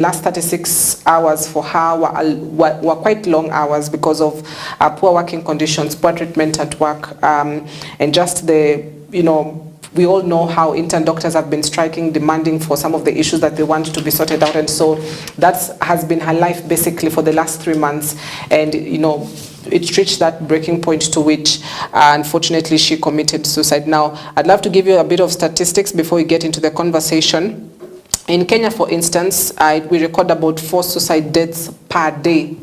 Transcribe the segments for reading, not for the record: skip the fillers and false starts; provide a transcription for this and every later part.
last 36 hours for her were quite long hours because of poor working conditions, poor treatment at work, and just the, we all know how intern doctors have been striking, demanding for some of the issues that they want to be sorted out. And so that has been her life basically for the last 3 months. And, it reached that breaking point to which, unfortunately, she committed suicide. Now, I'd love to give you a bit of statistics before we get into the conversation. In Kenya, for instance, we record about 4 suicide deaths per day.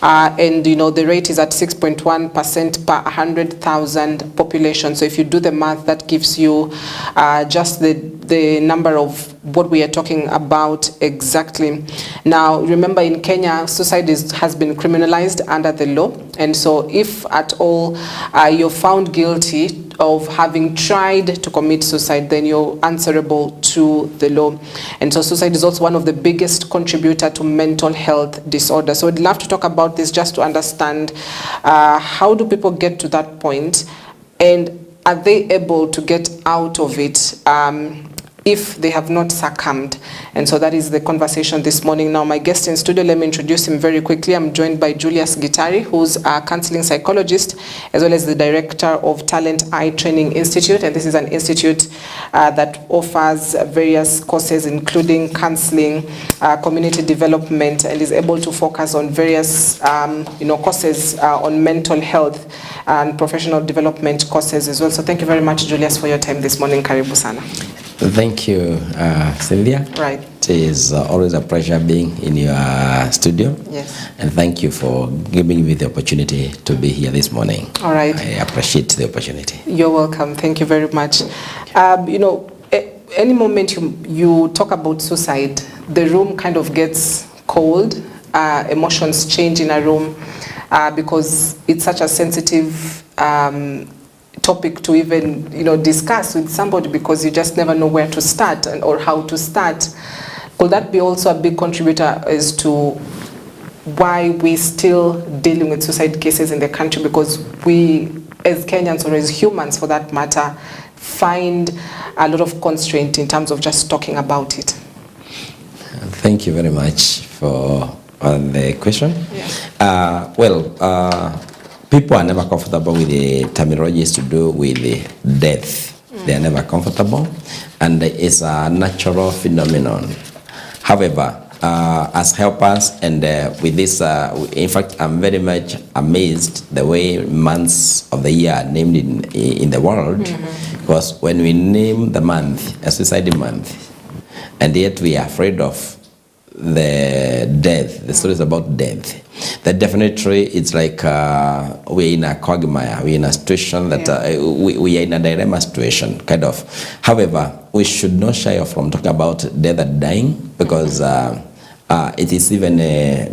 And the rate is at 6.1% per 100,000 population. So if you do the math, that gives you just the number of what we are talking about exactly. Now, remember, in Kenya, suicide has been criminalized under the law. And so if at all you're found guilty of having tried to commit suicide, then you're answerable to the law. And so suicide is also one of the biggest contributor to mental health disorders. So I'd love to talk about this just to understand how do people get to that point, and are they able to get out of it if they have not succumbed. And so that is the conversation this morning. Now, my guest in studio, let me introduce him very quickly. I'm joined by Julius Gitari, who's a counseling psychologist, as well as the director of Talent Eye Training Institute. And this is an institute that offers various courses, including counseling, community development, and is able to focus on various courses on mental health and professional development courses as well. So thank you very much, Julius, for your time this morning. Karibu sana. Thank you, Cynthia. Right. It is always a pleasure being in your studio. Yes. And thank you for giving me the opportunity to be here this morning. All right. I appreciate the opportunity. You're welcome. Thank you very much. Any moment you talk about suicide, the room kind of gets cold. Emotions change in a room because it's such a sensitive topic to even discuss with somebody, because you just never know where to start or how to start. Could that be also a big contributor as to why we're still dealing with suicide cases in the country? Because we, as Kenyans, or as humans for that matter, find a lot of constraint in terms of just talking about it. Thank you very much for the question. Yeah. People are never comfortable with the terminologies to do with the death. They are never comfortable, and it's a natural phenomenon. However, as helpers and with this, in fact, I'm very much amazed the way months of the year are named in the world, because when we name the month a suicide month, and yet we are afraid of the death, the stories about death, that definitely it's like we're in a quagmire, we're in a situation that we are in a dilemma situation, kind of. However, we should not shy off from talking about death and dying, because it is even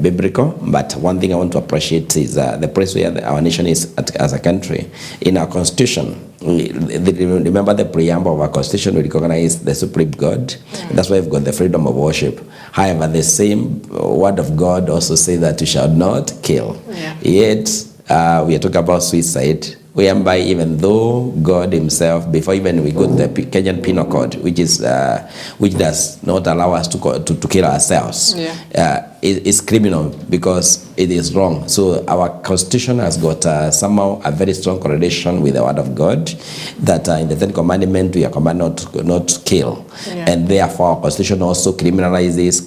biblical. But one thing I want to appreciate is the place where our nation is as a country. In our constitution, remember the preamble of our constitution, we recognize the supreme God. That's why we've got the freedom of worship. However, the same word of God also says that you shall not kill. Yet, we are talking about suicide, whereby even though God himself, before even we go to the Kenyan Penal Code, which does not allow us to kill ourselves, is criminal because it is wrong. So our constitution has got somehow a very strong correlation with the word of God, that in the 10th commandment we are commanded not to kill. And therefore our constitution also criminalizes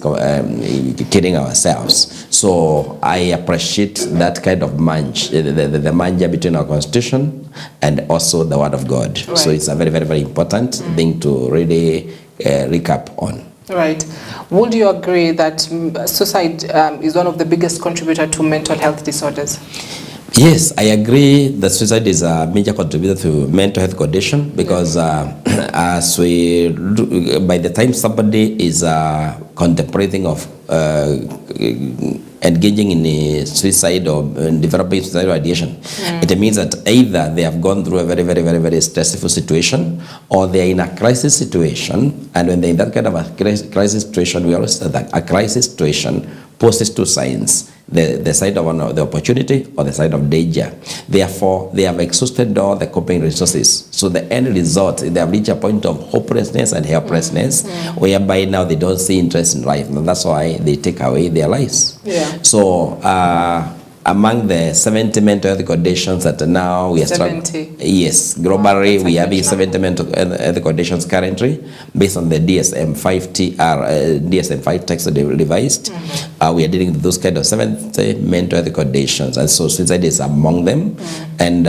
killing ourselves. So I appreciate that kind of match, the merger between our constitution and also the word of God. Right. So it's a very, very, very important thing to really recap on. Right. Would you agree that suicide is one of the biggest contributors to mental health disorders? Yes, I agree that suicide is a major contributor to mental health condition, because as we by the time somebody is contemplating of engaging in suicide or developing suicidal ideation, it means that either they have gone through a very, very, very, very stressful situation, or they are in a crisis situation. And when they're in that kind of a crisis situation, we always say that a crisis situation poses two signs. the side of the opportunity or the side of danger. Therefore, they have exhausted all the coping resources. So the end result, they have reached a point of hopelessness and helplessness, whereby now they don't see interest in life. And that's why they take away their lives. Yeah. So among the 70 mental health conditions that now we are 70. Yes, globally we are having 70 number. mental health conditions currently, based on the DSM-5 text that they revised. We are dealing with those kind of 70 mental health conditions, and so suicide is among them. And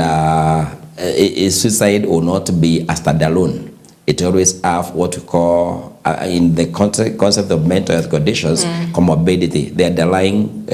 suicide will not be a standalone. It always have what we call, in the concept of mental health conditions, comorbidity, the underlying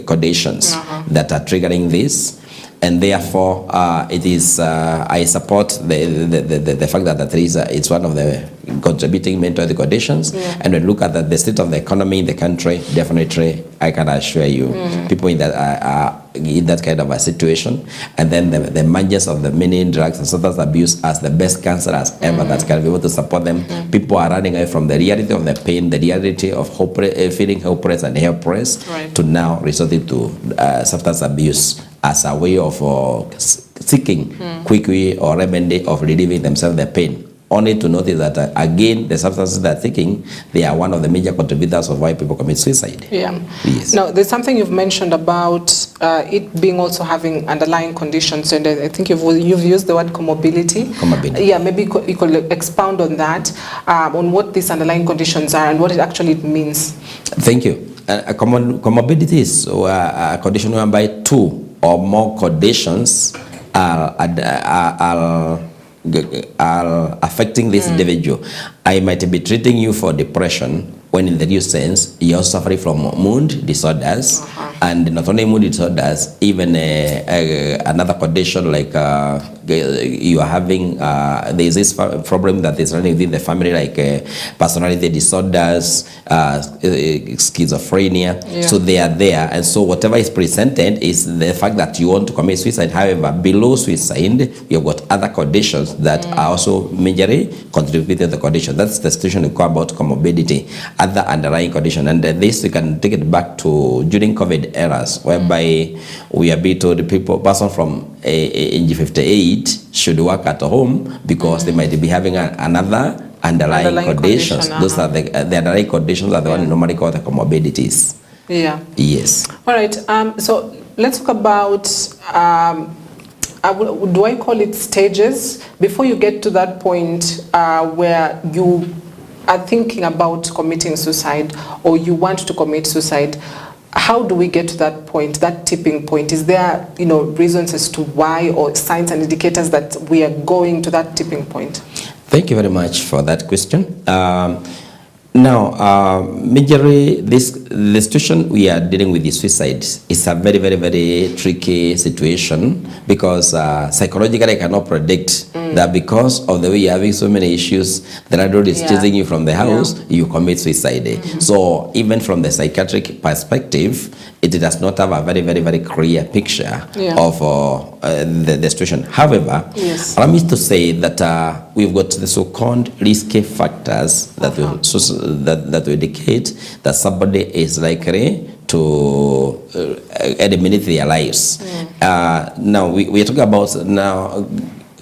conditions that are triggering this. And therefore, it is, I support the fact that it's one of the contributing mental health conditions. And when we look at the state of the economy in the country, definitely, I can assure you, people in that are in that kind of a situation. And then the managers of the many drugs and substance abuse as the best counselors ever that can be able to support them. People are running away from the reality of the pain, the reality of feeling hopeless and helpless, to now resorting to substance abuse as a way of seeking quick way or remedy of relieving themselves the pain. Only to notice that, again, the substances they're taking, they are one of the major contributors of why people commit suicide. Yeah. Yes. Now, there's something you've mentioned about it being also having underlying conditions, and I think you've used the word comorbidity. Comorbidity. Yeah, maybe you could expound on that, on what these underlying conditions are and what it actually means. Thank you. Comorbidity is a condition whereby two or more conditions are affecting this individual. I might be treating you for depression when in the real sense you're suffering from mood disorders, and not only mood disorders, even another condition like you are having there is this problem that is running within the family, like personality disorders, schizophrenia. So they are there, and so whatever is presented is the fact that you want to commit suicide. However, below suicide, we have got other conditions that are also majorly contributing to the condition. That's the situation we call about comorbidity, other underlying condition. And this we can take it back to during COVID eras, whereby we are being told person from age 58 should work at home because they might be having another underlying conditions. Those are the underlying conditions are the one normally called the comorbidities. Yeah. Yes. All right. So let's talk about do I call it stages before you get to that point where you are thinking about committing suicide or you want to commit suicide? How do we get to that point, that tipping point? Is there, reasons as to why, or signs and indicators that we are going to that tipping point? Thank you very much for that question. Now, majorly, the situation we are dealing with is suicide. It's a very, very, very tricky situation because psychologically I cannot predict that because of the way you're having so many issues, the landlord is chasing you from the house, you commit suicide. So even from the psychiatric perspective, it does not have a very, very, very clear picture of the situation. However, allow me to say that we've got the so-called risky factors that that will indicate that somebody is likely to eliminate their lives. Now, we are talking about now,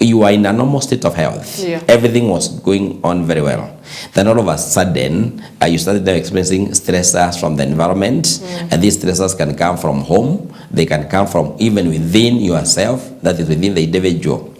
you are in a normal state of health. Everything was going on very well. Then all of a sudden, you started experiencing stressors from the environment, and these stressors can come from home. They can come from even within yourself, that is within the individual.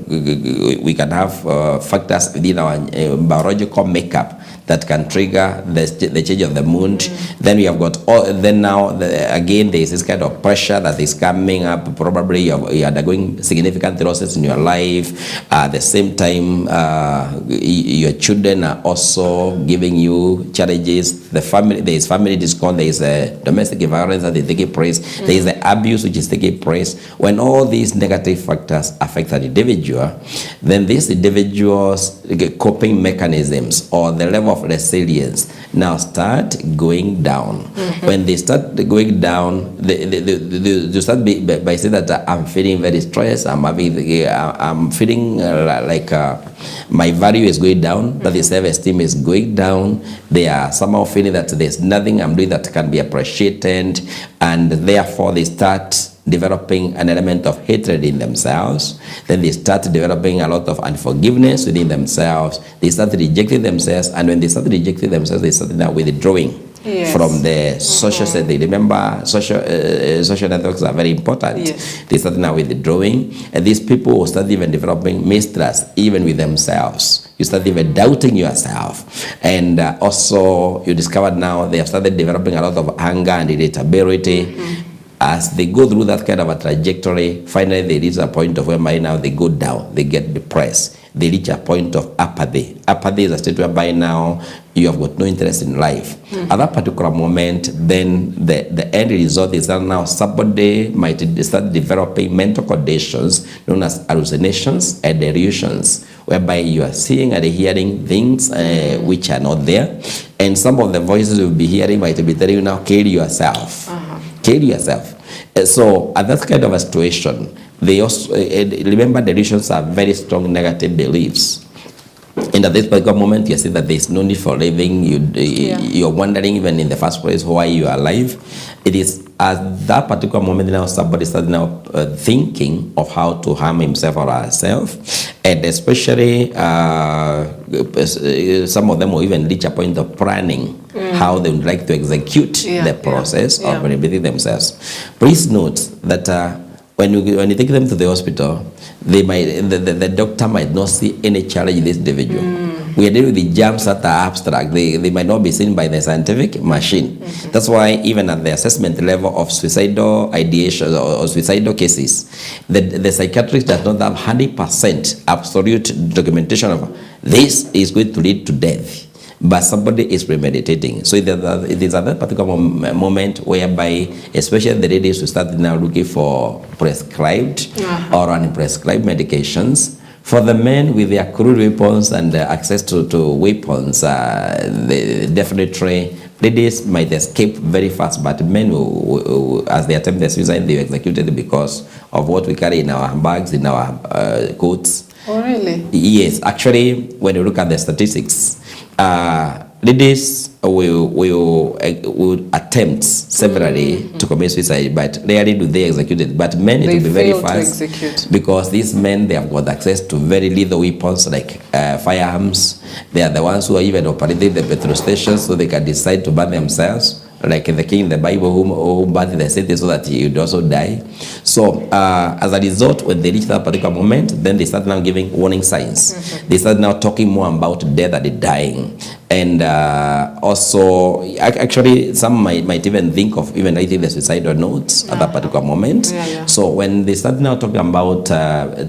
We can have factors within our biological makeup that can trigger the change of the mood. Then we have got again there is this kind of pressure that is coming up. Probably you're undergoing significant losses in your life. At the same time, your children are also giving you challenges. The family, there is family discord, there is domestic violence that is taking place, there is the abuse which is taking place. When all these negative factors affect an individual, then these individuals' coping mechanisms or the level of of resilience now start going down. When they start going down, they start by saying that I'm feeling very stressed, I'm feeling my value is going down, that the self-esteem is going down. They are somehow feeling that there's nothing I'm doing that can be appreciated, and therefore they start developing an element of hatred in themselves. Then they start developing a lot of unforgiveness within themselves. They start rejecting themselves, and when they start rejecting themselves, they start now withdrawing from the social setting. Remember, social networks are very important. Yes. They start now withdrawing, and these people will start even developing mistrust even with themselves. You start even doubting yourself, and also you discover now they have started developing a lot of anger and irritability. As they go through that kind of a trajectory, finally they reach a point of whereby now they go down, they get depressed, they reach a point of apathy. Apathy is a state whereby now you have got no interest in life. At that particular moment, then the end result is that now somebody might start developing mental conditions known as hallucinations and delusions, whereby you are seeing and hearing things which are not there. And some of the voices you'll be hearing might be telling you now, kill yourself. Kill yourself. So at that kind of a situation, they also remember delusions are very strong negative beliefs. And at this particular moment, you see that there is no need for living. You're wondering even in the first place why you are alive. It is at that particular moment now somebody starts now thinking of how to harm himself or herself, and especially some of them will even reach a point of planning how they would like to execute the process of rehabilitating themselves. Please note that when you take them to the hospital, they might the doctor might not see any challenge in this individual. We are dealing with the germs that are abstract. They might not be seen by the scientific machine. That's why even at the assessment level of suicidal ideation or suicidal cases, the psychiatrist does not have 100% absolute documentation of this is going to lead to death, but somebody is premeditating. So it is at that particular moment whereby, especially the ladies who start now looking for prescribed or unprescribed medications. For the men with their crude weapons and access to weapons, definitely ladies might escape very fast, but men, as they attempt their suicide, they are executed because of what we carry in our bags, in our coats. Oh, really? Yes. Actually, when you look at the statistics, ladies will attempt severally to commit suicide, but rarely do they execute it. But men, it will be very fast because these men, they have got access to very lethal weapons like firearms. They are the ones who are even operating the petrol stations, so they can decide to burn themselves, like the king in the Bible who burned the city so that he would also die. So as a result, when they reach that particular moment, then they start now giving warning signs. They start now talking more about death and dying. And also, actually, some might even think of even writing the suicidal notes at that particular moment. So when they start now talking about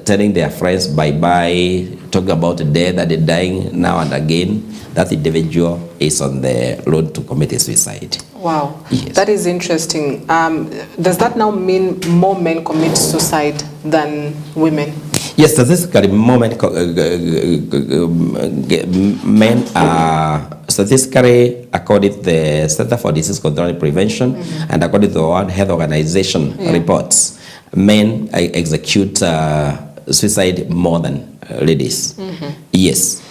telling their friends bye-bye, talking about death and dying now and again, that individual is on the road to commit a suicide. Wow, yes. That is interesting. Does that now mean more men commit suicide than women? Yes, statistically, men are statistically, according to the Center for Disease Control and Prevention, and according to the World Health Organization reports, men execute suicide more than ladies. Yes.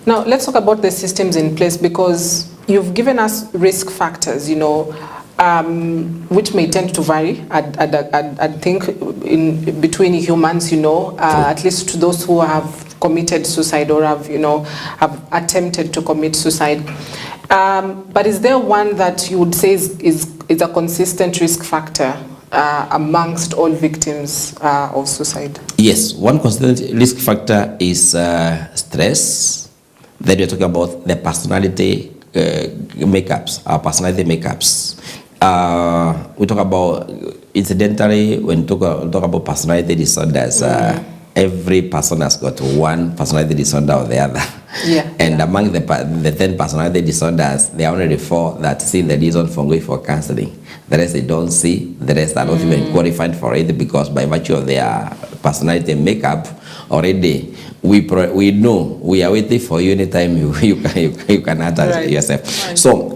Now, let's talk about the systems in place, because you've given us risk factors, you know, which may tend to vary, I think, in between humans, you know, at least to those who have committed suicide or have, you know, have attempted to commit suicide. But is there one that you would say is a consistent risk factor amongst all victims of suicide? Yes, one consistent risk factor is stress. Then we're talking about the personality makeups, our personality makeups. We talk about, incidentally, when we talk about personality disorders, every person has got one personality disorder or the other. And among the 10 personality disorders, there are only 4 that see the reason for going for counseling. The rest they don't see. The rest are not even qualified for it because by virtue of their personality and makeup, already we know we are waiting for you anytime you can utter yourself. Right. So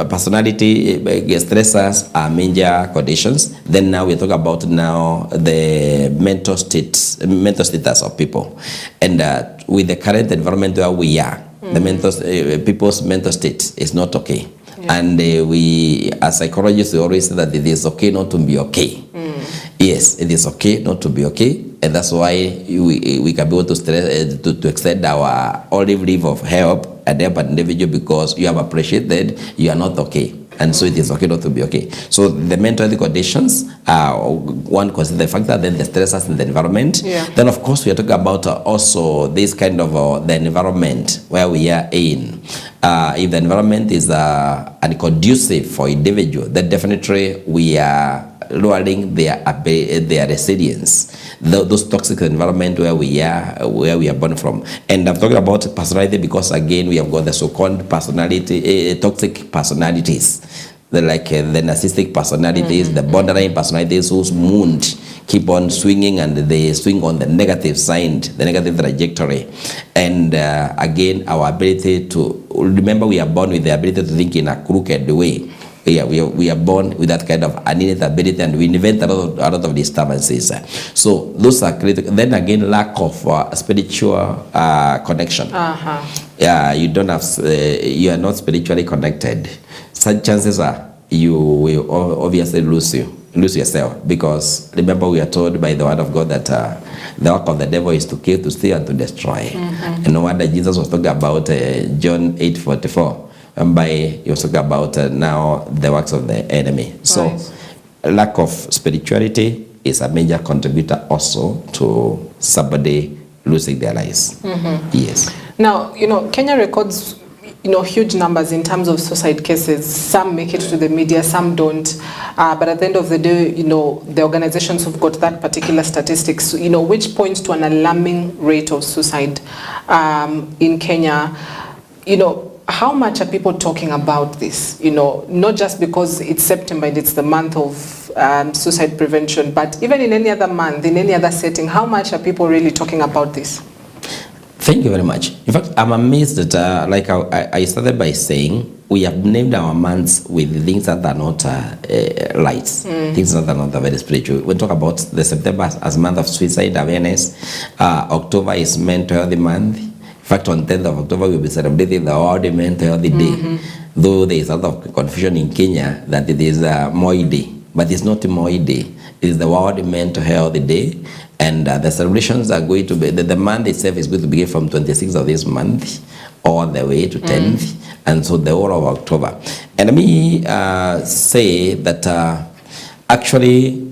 personality stressors are major conditions. Then now we talk about the mental status of people, and with the current environment where we are, the people's mental state is not okay. Yeah. And we, as psychologists, we always say that it is okay not to be okay. Yes, it is okay not to be okay, and that's why we can be able to stress to extend our olive leaf of help and help an individual because you have appreciated you are not okay, and so it is okay not to be okay. So the mental health conditions one consider the factor, then the stressors in the environment. Yeah. Then of course we are talking about also this kind of the environment where we are in. If the environment is unconducive for individual, then definitely we are lowering their resilience. Those toxic environment where we are born from. And I'm talking about personality because again we have got the so-called personality, toxic personalities, the narcissistic personalities, the borderline personalities whose mood keep on swinging and they swing on the negative side, the negative trajectory. And again, our ability to remember, we are born with the ability to think in a crooked way. Yeah, we are born with that kind of innate ability, and we invent a lot of disturbances. So those are critical. Then again, lack of spiritual connection. Yeah, you don't have, you are not spiritually connected. Such chances are you will obviously lose yourself, because remember we are told by the word of God that the work of the devil is to kill, to steal, and to destroy. And no wonder Jesus was talking about John 8:44. And by you talk about now the works of the enemy. So lack of spirituality is a major contributor also to somebody losing their lives. Yes. Now, Kenya records, huge numbers in terms of suicide cases. Some make it to the media, some don't. But at the end of the day, the organizations who've got that particular statistics, which points to an alarming rate of suicide in Kenya. How much are people talking about this? Not just because it's September and it's the month of suicide prevention, but even in any other month, in any other setting, how much are people really talking about this? Thank you very much. In fact, I'm amazed that, like I started by saying, we have named our months with things that are not lights, things that are not very spiritual. We talk about the September as month of suicide awareness. October is mental health month. In fact, on 10th of October, we'll be celebrating the World Mental Health Day. Though there is a lot of confusion in Kenya that it is Moi Day, but it's not Moi Day. It is the World Mental Health Day, and the celebrations are going to be, the month itself is going to begin from 26th of this month all the way to 10th, and so the whole of October. And let me say that actually,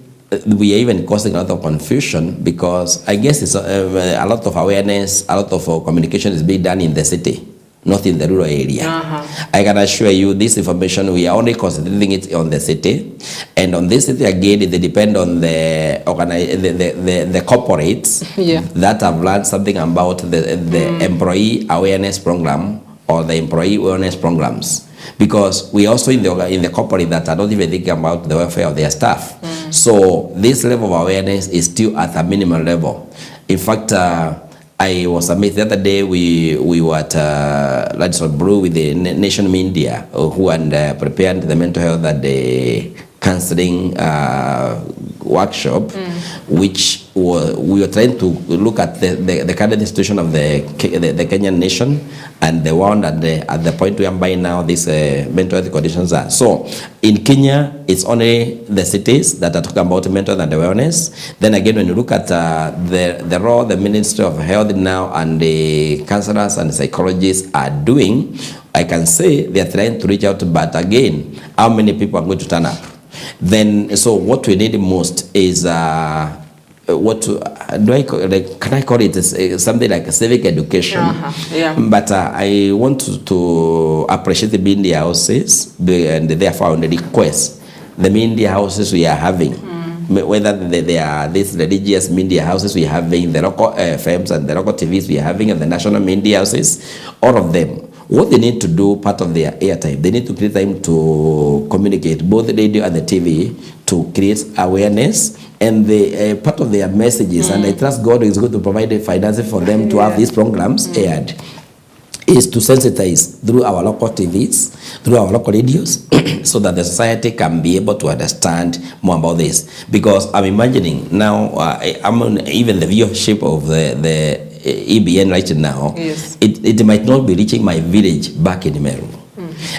we are even causing a lot of confusion, because I guess it's a lot of awareness, a lot of communication is being done in the city, not in the rural area. I can assure you this information, we are only concentrating it on the city. And on this city, again, they depend on the corporates that have learned something about the employee awareness program or the employee awareness programs. Because we also in the corporate that are not even thinking about the welfare of their staff. So this level of awareness is still at a minimal level. In fact, I was amazed the other day. We were at Radisson Blue with the nation media who had prepared the mental health at the counseling workshop, which we were trying to look at the current situation of the Kenyan nation and the world at the point whereby now these mental health conditions are. So in Kenya, it's only the cities that are talking about mental health and awareness. Then again, when you look at the role the Ministry of Health now and the counselors and psychologists are doing, I can say they are trying to reach out, but again, how many people are going to turn up? Then, so what we need most is can I call it something like a civic education? But I want to appreciate the media houses, and therefore on the request the media houses we are having, whether they are these religious media houses we are having, the local FMs and the local TVs we are having, and the national media houses, all of them. What they need to do, part of their airtime, they need to create time to communicate, both the radio and the TV, to create awareness and the part of their messages, and I trust God is going to provide the financing for them to have these programs aired, is to sensitize through our local TVs, through our local radios, so that the society can be able to understand more about this. Because I'm imagining now, I'm on even the viewership of the EBN right now, it might not be reaching my village back in Meru.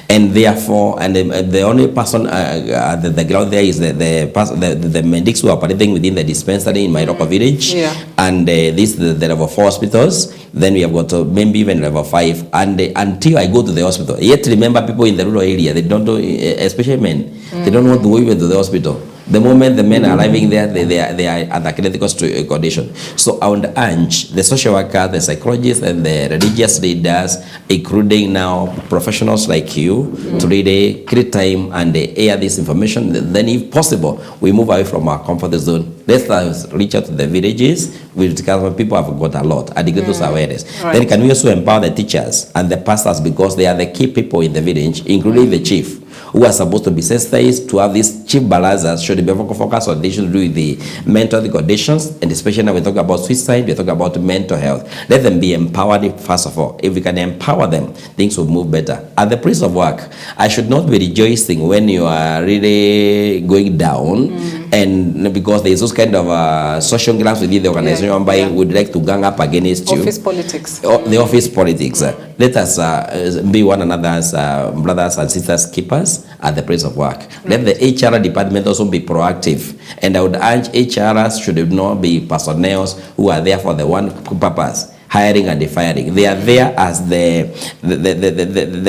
And therefore, and the only person at the ground there is the medics who are operating within the dispensary in my local village, and this the level 4 hospitals. Then we have got maybe even level 5, and until I go to the hospital. Yet remember, people in the rural area, they don't do, especially men, they don't want to go even to the hospital. The moment the men are arriving there, they are at a critical condition. So I would urge the social worker, the psychologists, and the religious leaders, including now professionals like you, to really create time and air this information. Then, if possible, we move away from our comfort zone. Let us reach out to the villages. Because people have got a lot and get those awareness. Then can we also empower the teachers and the pastors, because they are the key people in the village, including the chief, who are supposed to be sensitized to have these chief balances, should be focused on this to do with the mental conditions, and especially now we talk about suicide, we talk about mental health. Let them be empowered first of all. If we can empower them, things will move better. At the place of work, I should not be rejoicing when you are really going down, and because there is those kind of social grants within the organization whereby would like to gang up against you. Office politics. The office politics. Let us be one another's brothers and sisters keepers at the place of work. Let the HR department also be proactive. And I would urge HRs should not be personnel who are there for the one purpose, hiring and firing. They are there as the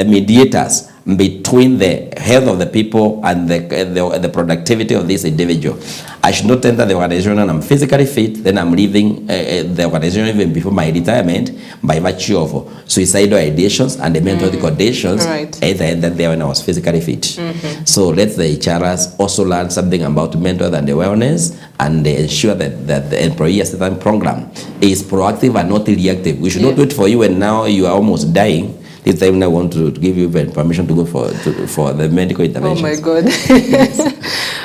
mediators between the health of the people and the productivity of this individual. I should not enter the organization and I'm physically fit, then I'm leaving the organization even before my retirement by virtue of suicidal ideations and the mental conditions that ended there when I was physically fit. So let the HRs also learn something about mental health and wellness, and ensure that the employee assistance program is proactive and not reactive. We should not wait for you and now you are almost dying. This time I want to give you permission to go for the medical intervention. Oh my God.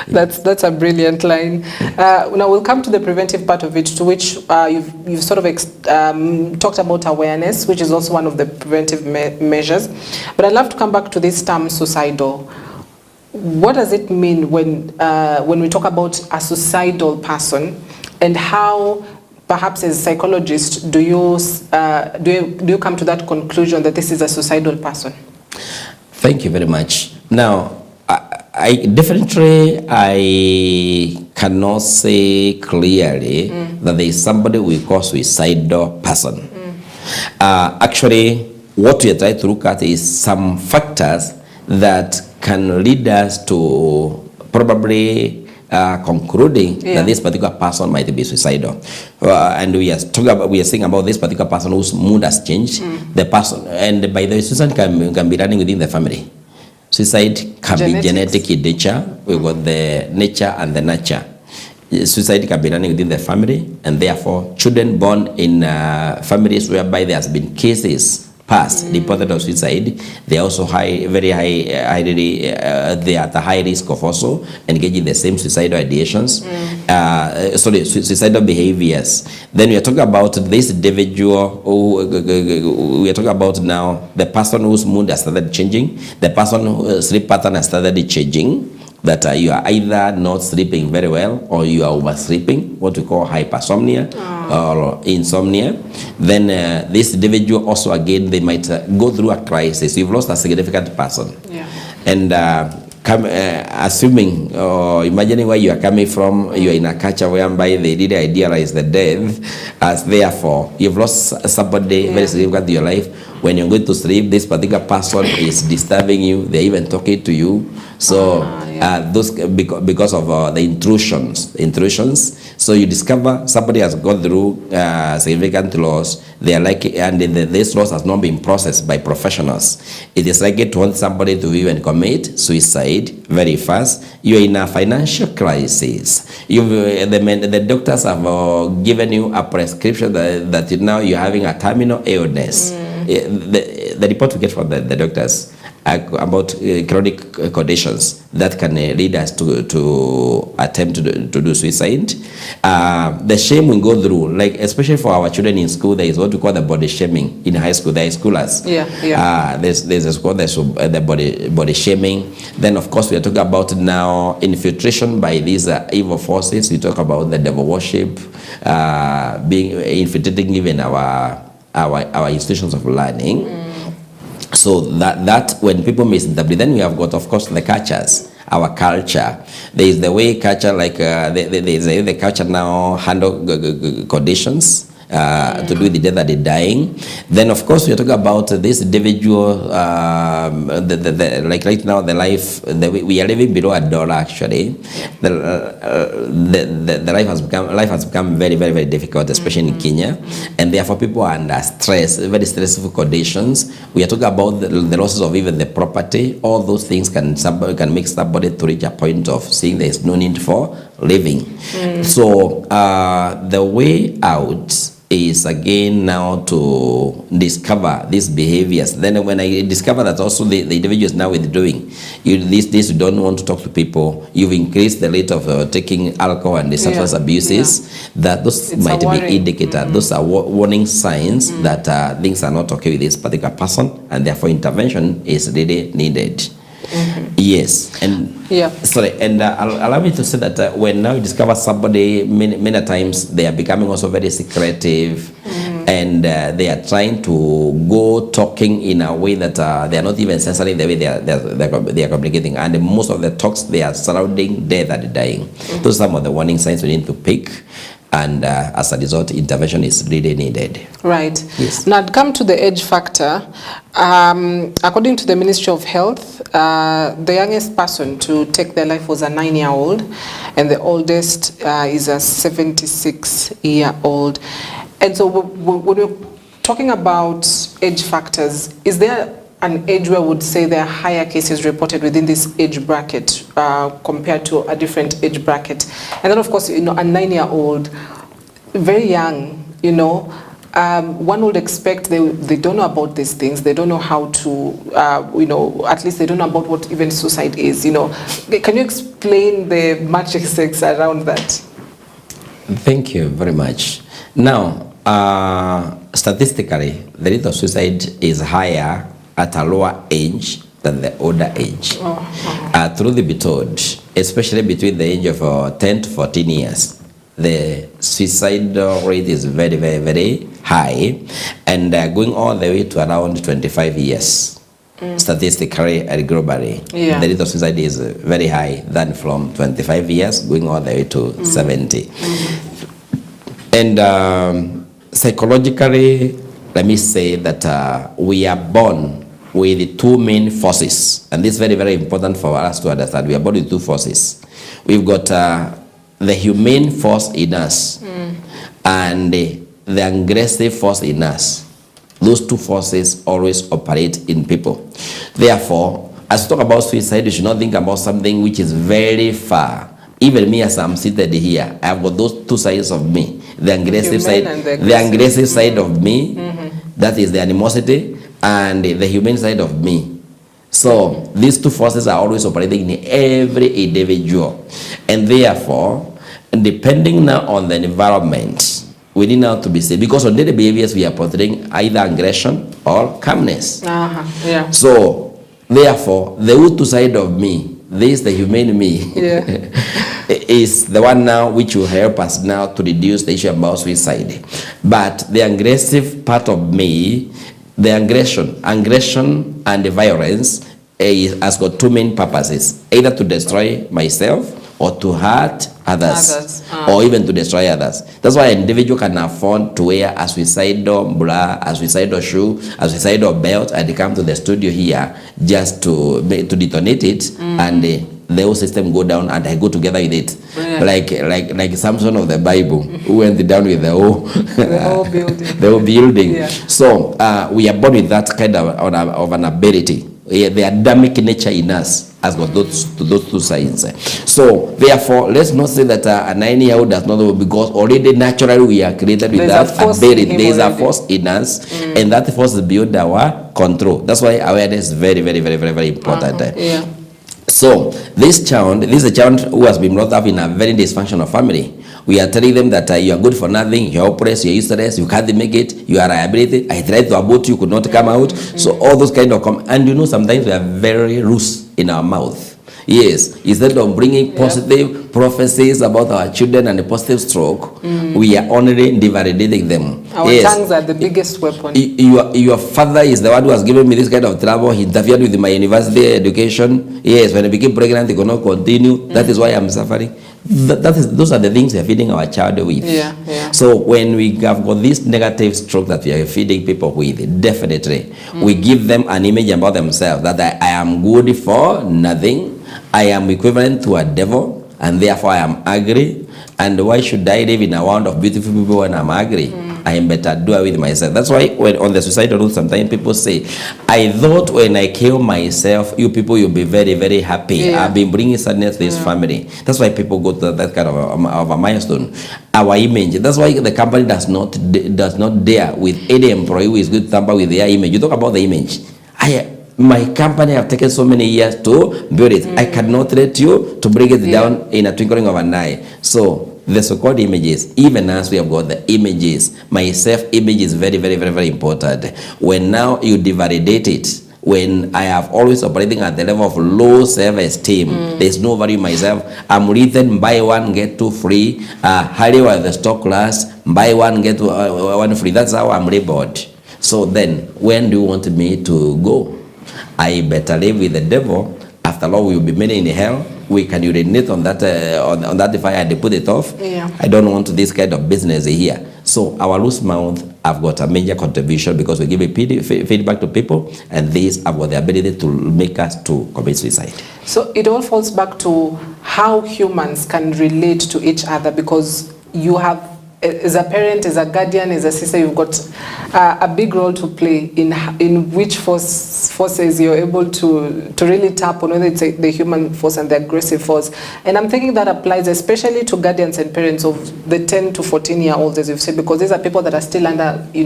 That's a brilliant line. Now we'll come to the preventive part of it, to which you've sort of talked about awareness, which is also one of the preventive measures. But I'd love to come back to this term suicidal. What does it mean when we talk about a suicidal person, and how, perhaps as a psychologist, do you come to that conclusion that this is a suicidal person? Thank you very much. Now, I definitely cannot say clearly that there is somebody we call suicidal person. Actually, what we are trying to look at is some factors that can lead us to probably concluding that this particular person might be suicidal, and we are saying about this particular person whose mood has changed. The person, and by the way, suicide can be running within the family. Suicide can be genetic in nature. We've got the nature and the nurture. Suicide can be running within the family, and therefore children born in families whereby there has been cases past reported of suicide, they are also they are at a high risk of also engaging the same suicidal ideations, suicidal behaviors. Then we are talking about this individual we are talking about now, the person whose mood has started changing, the person whose sleep pattern has started changing, that you are either not sleeping very well or you are oversleeping, what we call hypersomnia or insomnia. Then this individual also, again, they might go through a crisis. You've lost a significant person. And assuming or imagining where you are coming from, you are in a culture whereby they really idealize the death as therefore you've lost somebody very significant in your life. When you're going to sleep, this particular person is disturbing you, they're even talking to you. So those because of the intrusions. So you discover somebody has gone through significant loss. They are like, and this loss has not been processed by professionals. It is likely to want somebody to even commit suicide very fast. You're in a financial crisis. The doctors have given you a prescription that now you're having a terminal illness. The report we get from the doctors, about chronic conditions that can lead us to attempt to do suicide. The shame we go through, like especially for our children in school, there is what we call the body shaming in high school. There is schoolers. There's a school, there's the body shaming. Then of course we are talking about now infiltration by these evil forces. We talk about the devil worship, being infiltrating even our institutions of learning. So that when people misinterpret, then we have got, of course, the cultures, our culture. There is the way culture, like the culture now handle conditions to do with the death that they're dying. Then, of course, we are talking about this individual, like right now, the life, we are living below $1, actually. The life has become very, very, very difficult, especially in Kenya. And therefore, people are under stress, very stressful conditions. We are talking about the losses of even the property. All those things can make somebody to reach a point of seeing there is no need for living. So the way out is again now to discover these behaviors. Then when I discover that also the individual is now withdrawing, these days you don't want to talk to people, you've increased the rate of taking alcohol and the substance abuses, that those might be indicators. Those are warning signs that things are not okay with this particular person, and therefore intervention is really needed. Yes, and sorry, and allow me to say that when now you discover somebody, many times they are becoming also very secretive, and they are trying to go talking in a way that they are not even censoring the way they are communicating, and most of the talks they are surrounding death and dying. Those are some of the warning signs we need to pick. And as a result, intervention is really needed. Right. Yes. Now, I'd come to the age factor. According to the Ministry of Health, the youngest person to take their life was a 9-year-old, and the oldest is a 76-year-old. And so when we're talking about age factors, is there an age where we would say there are higher cases reported within this age bracket compared to a different age bracket? And then, of course, a 9-year-old, very young, one would expect they don't know about these things. They don't know how to, at least they don't know about what even suicide is. Can you explain the matrices around that? Thank you very much. Now, statistically, the rate of suicide is higher at a lower age than the older age. Truth be told, especially between the age of 10 to 14 years, the suicide rate is very, very, very high, and going all the way to around 25 years. Statistically and globally, the rate of suicide is very high than from 25 years going all the way to 70. And psychologically, let me say that we are born with two main forces, and this is very, very important for us to understand. We are born with two forces. We've got the humane force in us and the aggressive force in us. Those two forces always operate in people. Therefore, as we talk about suicide, you should not think about something which is very far. Even me, as I'm seated here, I've got those two sides of me. The aggressive side, the aggressive side of me, that is the animosity, and the humane side of me. So these two forces are always operating in every individual, and therefore, depending now on the environment, we need now to be safe, because on daily behaviors we are portraying either aggression or calmness. So therefore, the Utu side of me, this the humane me, is the one now which will help us now to reduce the issue about suicide. But the aggressive part of me, the aggression and the violence has got two main purposes: either to destroy myself or to hurt others. Or even to destroy others. That's why an individual can afford to wear a suicidal bra, a suicidal shoe, a suicidal belt, and they come to the studio here just to detonate it, and the whole system go down, and I go together with it, like Samson of the Bible, who went down with the whole building. So we are born with that kind of an ability, the Adamic nature in us. has got those two sides. So therefore, let's not say that a 9-year-old does not know, because already naturally we are created with that ability. There is a force in us, and that force is beyond our control. That's why awareness is very, very, very, very, very important. Yeah. So this is a child who has been brought up in a very dysfunctional family. We are telling them that you are good for nothing, you are hopeless, you are useless, you can't make it, you are a liability, I tried to abort you, could not come out. So all those kind of and you know, sometimes we are very loose in our mouth. Yes, instead of bringing positive prophecies about our children and a positive stroke, we are only devalidating them. Our tongues are the biggest weapon. Your father is the one who has given me this kind of trouble. He interfered with my university education. Yes, when I became pregnant, he could not continue. That is why I'm suffering. Those are the things we are feeding our child with. Yeah. So when we have got this negative stroke that we are feeding people with, definitely we give them an image about themselves that I am good for nothing, I am equivalent to a devil, and therefore I am ugly. And why should I live in a world of beautiful people when I'm ugly? I am better do it with myself. That's why when on the suicidal road, sometimes people say, I thought when I kill myself, you people will be very, very happy. I've been bringing sadness to this family. That's why people go to that kind of a milestone. Our image. That's why the company does not dare with any employee who is going to tamper with their image. You talk about the image. My company have taken so many years to build it. I cannot let you to bring it down in a twinkling of an eye. So the so-called images, even as we have got the images, my self-image is very, very, very, very important. When now you devalidate it, when I have always operating at the level of low self-esteem, there's no value in myself. I'm written buy one, get two free. Hardly was the stock class, buy one, get one free. That's how I'm labeled. So then, when do you want me to go? I better live with the devil. After all, we will be made in hell. We can urinate on that on that fire and put it off. I don't want this kind of business here. So our loose mouth have got a major contribution, because we give a feedback to people, and these have got the ability to make us to commit suicide. So it all falls back to how humans can relate to each other, because you have, as a parent, as a guardian, as a sister, you've got a big role to play in which forces you're able to really tap on, whether it's the human force and the aggressive force. And I'm thinking that applies especially to guardians and parents of the 10 to 14-year-olds, as you've said, because these are people that are still under, the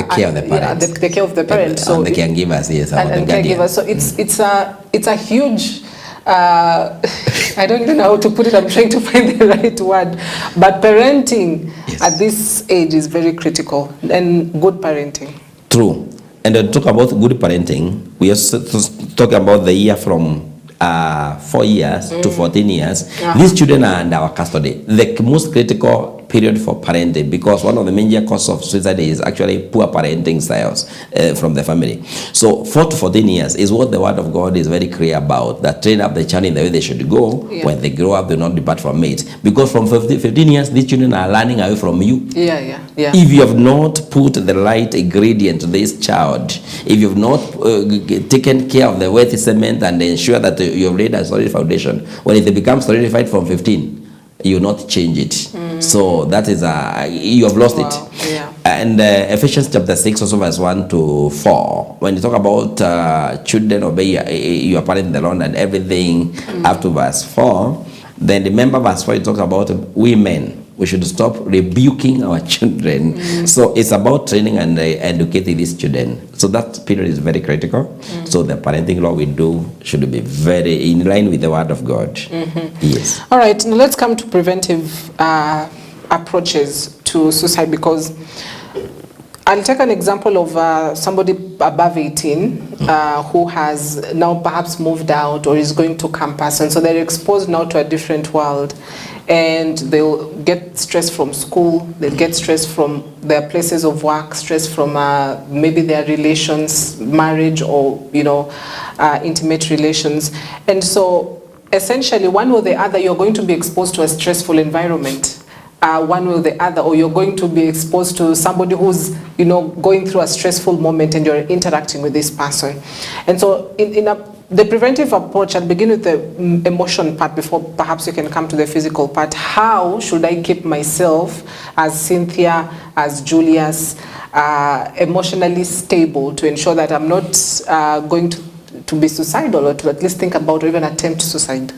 care of the parents. The care of the parents. So the caregivers, yes, and the caregivers. So it's a huge. I don't even know how to put it. I'm trying to find the right word. But parenting at this age is very critical, and good parenting. True. And to talk about good parenting, we also talk about the year from 4 years to 14 years. These children are under our custody. The most critical period for parenting, because one of the major causes of suicide is actually poor parenting styles from the family. So 4 to 14 years is what the word of God is very clear about, that train up the child in the way they should go. When they grow up, they will not depart from it. Because from 15 years, these children are learning away from you. If you have not put the right ingredient to this child, if you have not taken care of the worthy cement and ensure that you have laid a solid foundation, when it becomes solidified from 15, you will not change it. So that is you have lost it. And Ephesians chapter 6 also verse 1 to 4, when you talk about children obey your parents in the Lord and everything, up to verse 4, then remember verse 4, it talks about women. We should stop rebuking our children. So it's about training and educating these children. So that period is very critical. So the parenting law we do should be very in line with the word of God. Yes. All right, now let's come to preventive approaches to suicide, because I'll take an example of somebody above 18 who has now perhaps moved out or is going to campus, and so they're exposed now to a different world. And they'll get stress from school, they'll get stress from their places of work, stress from maybe their relations, marriage, or intimate relations. And so essentially, one way or the other, you're going to be exposed to a stressful environment. One way or the other, or you're going to be exposed to somebody who's going through a stressful moment, and you're interacting with this person. And so the preventive approach, I'll begin with the emotion part before perhaps you can come to the physical part. How should I keep myself as Cynthia, as Julius, emotionally stable to ensure that I'm not going to be suicidal or to at least think about or even attempt suicide?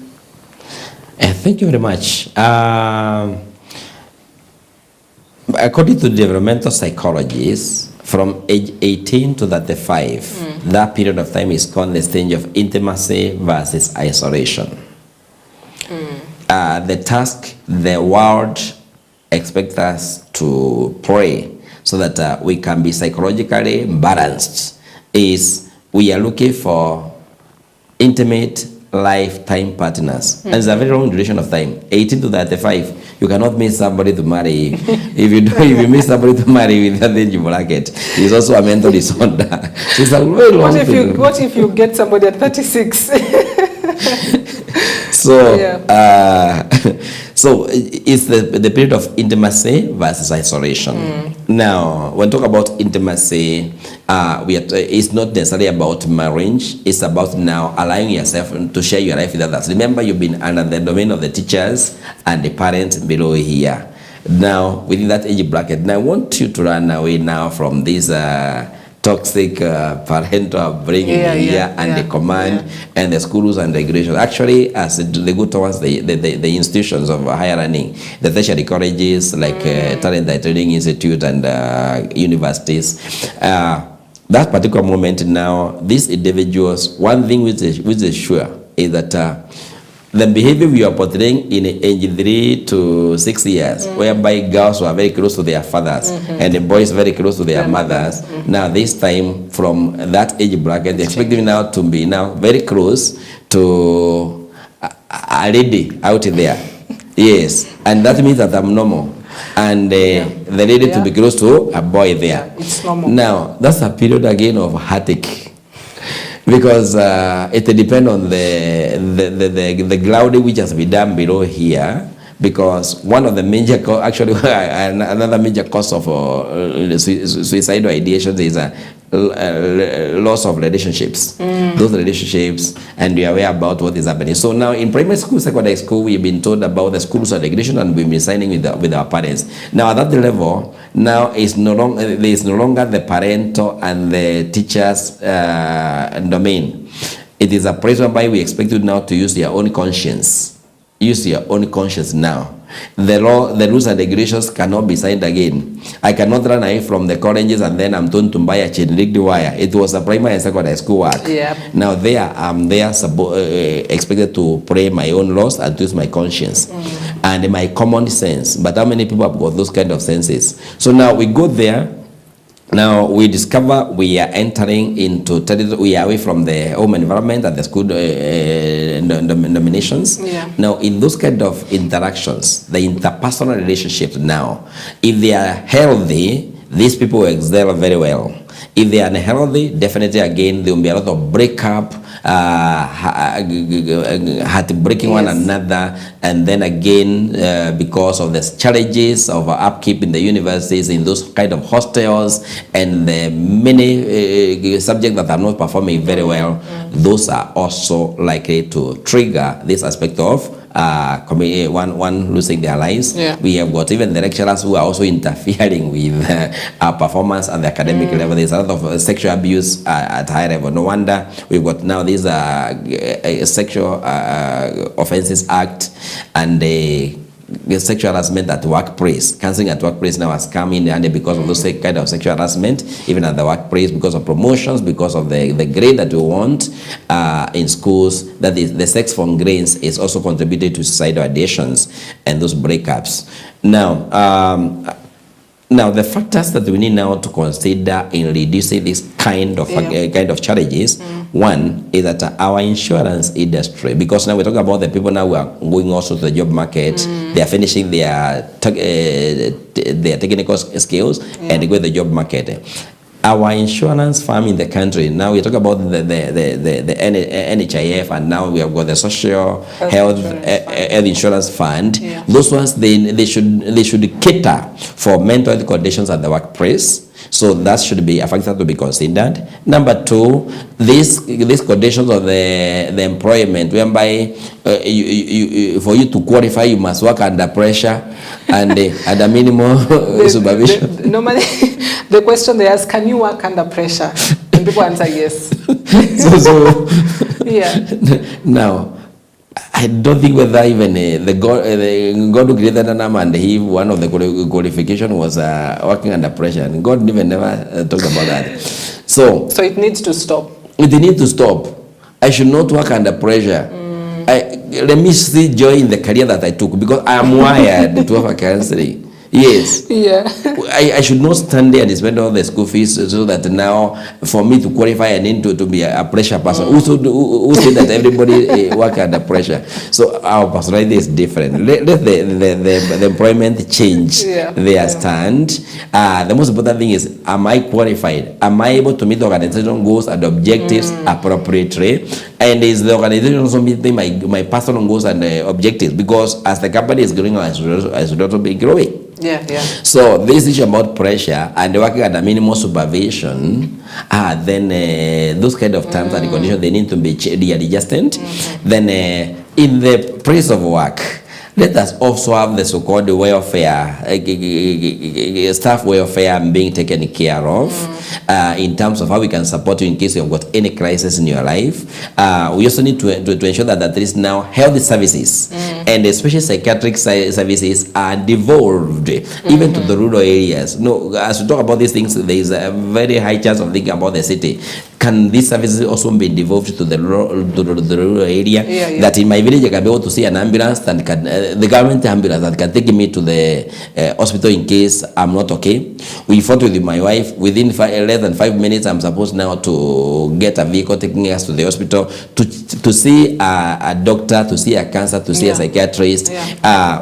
Thank you very much. According to developmental psychologists, from age 18 to 35, that period of time is called the stage of intimacy versus isolation. The task the world expects us to pray so that we can be psychologically balanced is we are looking for intimate lifetime partners. And it's a very long duration of time, 18 to 35. You cannot meet somebody to marry. If you meet somebody to marry with that age bracket, it's also a mental disorder. So it's a very long what if you get somebody at 36? So, so it's the period of intimacy versus isolation. Now, when we talk about intimacy, it's not necessarily about marriage. It's about now allowing yourself to share your life with others. Remember, you've been under the domain of the teachers and the parents below here. Now, within that age bracket, now I want you to run away now from this toxic parental upbringing and the command and the school rules and regulations. Actually, as they go towards the institutions of higher learning, the tertiary colleges like Talent and Training Institute and universities, that particular moment now, these individuals, one thing which is sure is that the behavior we are portraying in age 3 to 6 years, whereby girls were very close to their fathers and the boys very close to their mothers. Now this time from that age bracket, they expect them now to be now very close to a lady out there. Yes, and that means that I'm normal. And the lady to be close to a boy there. It's normal. Now that's a period again of heartache. Because it depends on the grounding which has been done below here. Because one of the major, actually another major cause of suicidal ideation is loss of relationships. Those relationships, and we are aware about what is happening. So now in primary school, secondary school, we've been told about the schools of regulation and we've been signing with our parents. Now at that level, now there is no longer the parental and the teachers' domain. It is a place whereby we expect you now to use your own conscience. Use your own conscience now. The law, the rules and regulations cannot be signed again. I cannot run away from the colleges and then I'm told to buy a chain-linked wire. It was a primary and secondary school work. Yep. Now I'm expected to pray my own laws and to use my conscience and my common sense. But how many people have got those kind of senses? So now we go there. Now we discover we are entering into territory, we are away from the home environment and the school nominations. Now in those kind of interactions, the interpersonal relationships now, if they are healthy, these people will excel very well. If they are unhealthy, definitely again there will be a lot of breakup, heartbreaking one another, and then again because of the challenges of upkeep in the universities, in those kind of hostels, and the many subjects that are not performing very well, those are also likely to trigger this aspect of one losing their lives. We have got even the lecturers who are also interfering with our performance at the academic level. There's a lot of sexual abuse at high level. No wonder we've got now this Sexual Offences Act and the sexual harassment at workplace. Counseling at workplace now has come in and because of those kind of sexual harassment, even at the workplace, because of promotions, because of the grade that we want in schools, that is the sex from grades is also contributed to suicidal ideations and those breakups. Now, the factors that we need now to consider in reducing this kind of challenges, one is that our insurance industry, because now we're talking about the people now who are going also to the job market, they are finishing their technical skills and they go to the job market. Our insurance firm in the country, now we talk about the NHIF, and now we have got the social health insurance fund. Those ones, they should cater for mental health conditions at the workplace. So that should be a factor to be considered. Number two, these conditions of the employment, whereby for you to qualify, you must work under pressure and at a minimum supervision. Normally, the question they ask, can you work under pressure? And people answer yes. so Yeah. now, I don't think whether even the God who created Adam and Eve, one of the qualification was working under pressure, and God even never talked about that. So it needs to stop. It needs to stop. I should not work under pressure. Let me see joy in the career that I took, because I am wired to have a counseling. Yes. Yeah. I should not stand there and spend all the school fees, so that now for me to qualify I need to be a pressure person. Who said that everybody work under pressure? So our personality is different. Let the employment change their stand. The most important thing is, am I qualified? Am I able to meet the organization goals and objectives appropriately? And is the organization also meeting my personal goals and objectives? Because as the company is growing, I should also be growing. Yeah. So this issue about pressure and working at a minimal supervision, then those kind of terms and conditions, they need to be adjusted. Then in the place of work, let us also have the so-called welfare, staff welfare being taken care of, in terms of how we can support you in case you've got any crisis in your life. We also need to ensure that there is now health services, and especially psychiatric services are devolved even to the rural areas. No, as we talk about these things, there is a very high chance of thinking about the city. Can these services also be devolved to the rural area? That in my village I can be able to see an ambulance that can, the government ambulance that can take me to the hospital in case I'm not okay. We fought with my wife. Within less than 5 minutes, I'm supposed now to get a vehicle taking us to the hospital to see a doctor, to see a cancer, to see a psychiatrist.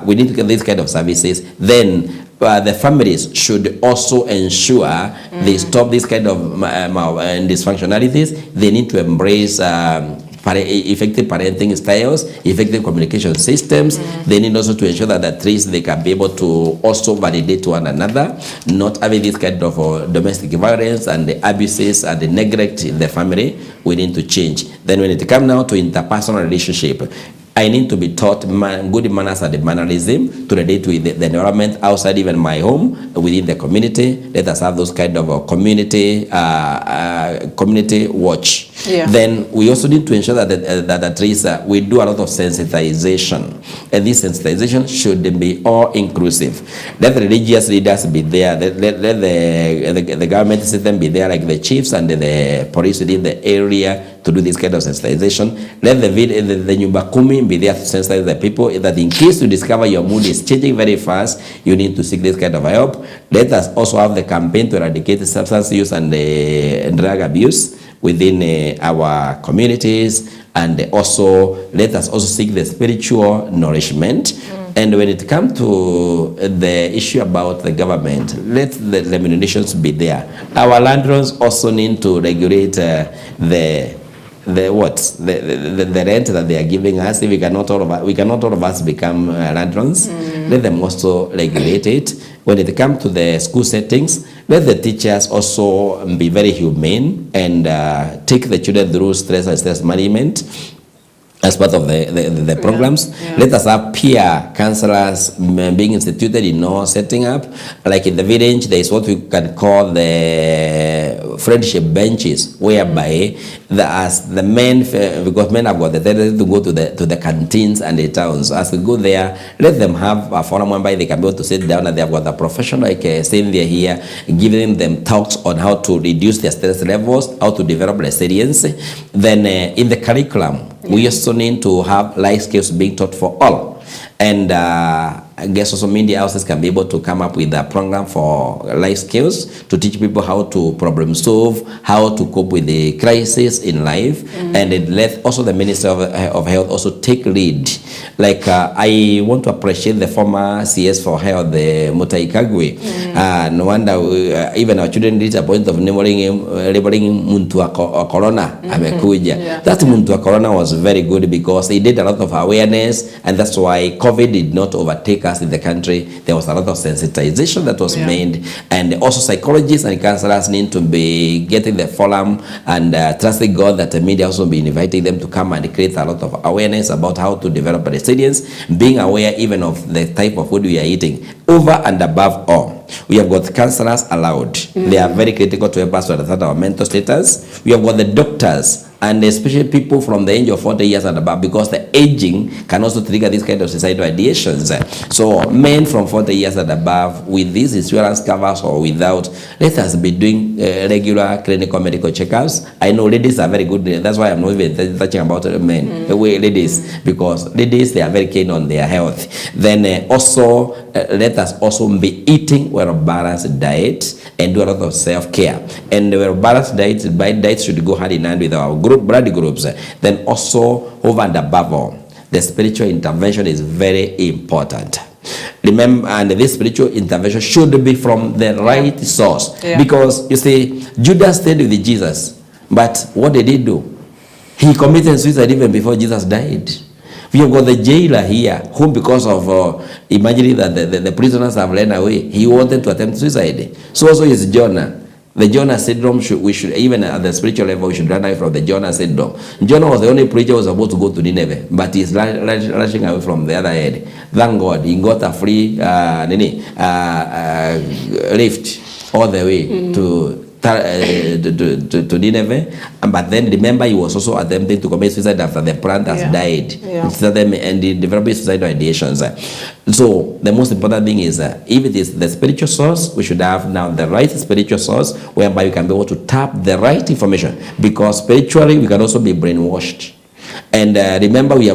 We need to get these kind of services. Then the families should also ensure they stop this kind of dysfunctionalities. They need to embrace effective parenting styles, effective communication systems. They need also to ensure that at least they can be able to also validate one another, not having this kind of domestic violence and the abuses and the neglect in the family. We need to change. Then when it comes now to interpersonal relationship, I need to be taught good manners and mannerism to relate with the environment outside even my home, within the community. Let us have those kind of community watch. Then we also need to ensure that at least we do a lot of sensitization, and this sensitization should be all inclusive. Let the religious leaders be there. Let the government system be there, like the chiefs and the police within the area, to do this kind of sensitization. Let the Nyumba Kumi be there to sensitize the people that in case you discover your mood is changing very fast, you need to seek this kind of help. Let us also have the campaign to eradicate substance use and drug abuse within our communities, and also let us also seek the spiritual nourishment. And when it comes to the issue about the government, let the remunerations be there. Our landlords also need to regulate the rent that they are giving us. If we cannot all of us become landlords, let them also regulate it. When it comes to the school settings, let the teachers also be very humane and take the children through stress and stress management as part of the programs. Let us have peer counselors being instituted in all setting up. Like in the village, there is what we can call the friendship benches, whereby as the men, because men have got the tendency to go to the canteens and the towns. As we go there, let them have a forum whereby they can be able to sit down, and they have got a professional like Cynthia here, giving them talks on how to reduce their stress levels, how to develop resilience. Then in the curriculum, we also need to have life skills being taught for all. And I guess also media houses can be able to come up with a program for life skills to teach people how to problem solve, how to cope with the crisis in life, and it let also the Minister of Health also take lead. Like I want to appreciate the former CS for Health, the Mutai Kagwe. No wonder even our children reach a point of labeling Muntu Corona. That Muntu Corona was very good because he did a lot of awareness, and that's why why COVID did not overtake us in the country. There was a lot of sensitization that was made, and also psychologists and counselors need to be getting the forum and trusting God that the media also be inviting them to come and create a lot of awareness about how to develop resilience, being aware even of the type of food we are eating. Over and above all, we have got counselors allowed. They are very critical to help us to understand our mental status. We have got the doctors, and especially people from the age of 40 years and above, because the aging can also trigger this kind of suicidal ideations. So men from 40 years and above, with these insurance covers or without, let us be doing regular clinical medical checkups. I know ladies are very good. That's why I'm not even touching about men. Ladies, because ladies, they are very keen on their health. Then also, let us also be eating well-balanced diet and do a lot of self-care. And the well-balanced diet should go hand in hand with our blood groups. Then also, over and above all, the spiritual intervention is very important. Remember, and this spiritual intervention should be from the right source. Because you see, Judas stayed with Jesus, but what did he do? He committed suicide even before Jesus died. We have got the jailer here, who because of imagining that the prisoners have run away, he wanted to attempt suicide. So also is Jonah. The Jonah syndrome, we should, even at the spiritual level, we should run away from the Jonah syndrome. Jonah was the only preacher who was supposed to go to Nineveh, but he's rushing away from the other end. Thank God, he got a free lift all the way to Nineveh, but then remember he was also attempting to commit suicide after the plant has died, and he developed suicidal ideations. So the most important thing is if it is the spiritual source, we should have now the right spiritual source whereby we can be able to tap the right information, because spiritually we can also be brainwashed. And remember, we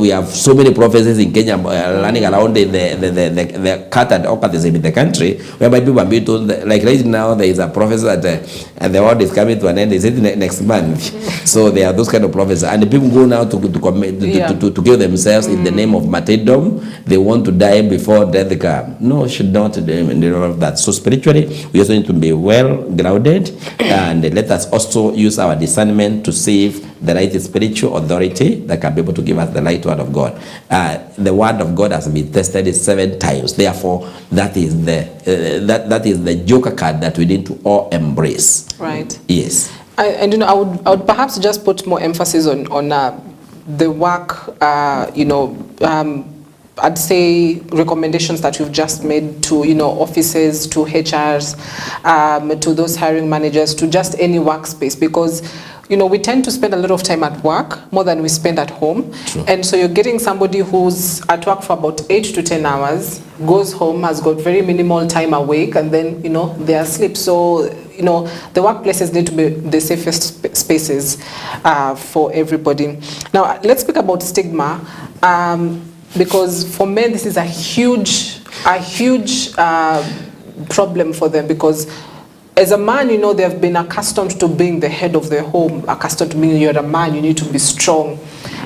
have so many prophecies in Kenya running around the cat and occultism in the country, whereby people are being told, like right now, there is a prophecy that the world is coming to an end. Is it next month? So there are those kind of prophecies, and the people go now to kill themselves in the name of martyrdom. They want to die before death comes. No, should not do that. So spiritually, we also need to be well grounded, and let us also use our discernment to see if the right spiritual authority that can be able to give us the right word of God. The word of God has been tested 7 times. Therefore, that is the joker card that we need to all embrace. Right. Yes. And I would perhaps just put more emphasis on the work. I'd say recommendations that you've just made to offices, to HRs, to those hiring managers, to just any workspace, because we tend to spend a lot of time at work more than we spend at home. True. And so you're getting somebody who's at work for about 8 to 10 hours, goes home, has got very minimal time awake, and then they're asleep. So the workplaces need to be the safest spaces for everybody. Now let's speak about stigma, because for men this is a huge problem for them, because as a man, they've been accustomed to being the head of their home, accustomed to being, you're a man, you need to be strong.